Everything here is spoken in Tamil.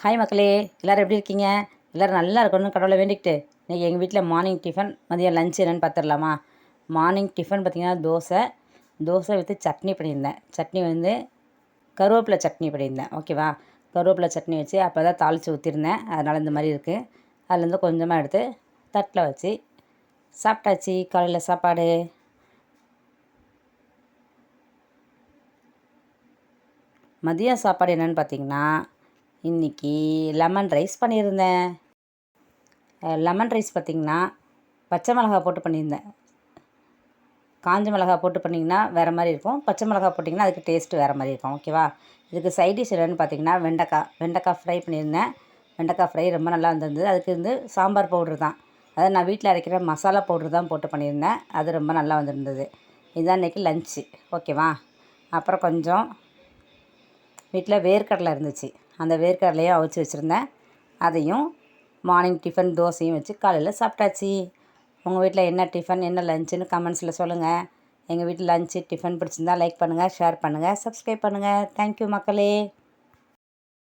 ஹாய் மக்களே, எல்லோரும் எப்படி இருக்கீங்க? எல்லோரும் நல்லா இருக்கணும்னு கடவுளை வேண்டிக்கிட்டு இன்றைக்கி எங்கள் வீட்டில் மார்னிங் டிஃபன், மதியம் லஞ்ச் என்னென்னு பார்த்துடலாமா? மார்னிங் டிஃபன் பார்த்திங்கன்னா தோசை வித்து சட்னி பண்ணியிருந்தேன். சட்னி வந்து கருவேப்பிலை சட்னி பண்ணியிருந்தேன். ஓகேவா? கருவேப்பிலை சட்னி வச்சு அப்போ தான் தாளித்து ஊற்றிருந்தேன். அதனால் இந்த மாதிரி இருக்குது. அதுலேருந்து கொஞ்சமாக எடுத்து தட்டில் வச்சு சாப்பிட்டாச்சு. காலையில் சாப்பாடு. மதியம் சாப்பாடு என்னென்னு பார்த்திங்கன்னா, இன்றைக்கி லெமன் ரைஸ் பண்ணியிருந்தேன். லெமன் ரைஸ் பார்த்திங்கன்னா பச்சை மிளகா போட்டு பண்ணியிருந்தேன். காஞ்ச மிளகா போட்டு பண்ணிங்கன்னா வேறு மாதிரி இருக்கும். பச்சை மிளகா போட்டிங்கன்னா அதுக்கு டேஸ்ட்டு வேறு மாதிரி இருக்கும். ஓகேவா? இதுக்கு சைட் டிஷ் என்னென்னு பார்த்திங்கன்னா வெண்டைக்காய் ஃப்ரை பண்ணியிருந்தேன். வெண்டைக்காய் ஃப்ரை ரொம்ப நல்லா இருந்தது. அதுக்கு வந்து சாம்பார் பவுட்ரு தான், அதாவது நான் வீட்டில் அரைக்கிற மசாலா பவுட்ரு தான் போட்டு பண்ணியிருந்தேன். அது ரொம்ப நல்லா வந்திருந்தது. இதுதான் இன்றைக்கி லன்ச்சு. ஓகேவா? அப்புறம் கொஞ்சம் வீட்டில் வேர்க்கடலை இருந்துச்சு. அந்த வேர்க்கடலையும் அவிச்சு வச்சுருந்தேன். அதையும் மார்னிங் டிஃபன் தோசையும் வச்சு காலையில் சாப்பிட்டாச்சு. உங்கள் வீட்டில் என்ன டிஃபன், என்ன லஞ்சுன்னு கமெண்ட்ஸில் சொல்லுங்கள். எங்கள் வீட்டில் லஞ்சு டிஃபன் பிடிச்சிருந்தா லைக் பண்ணுங்கள், ஷேர் பண்ணுங்கள், சப்ஸ்கிரைப் பண்ணுங்கள். தேங்க்யூ மக்களே.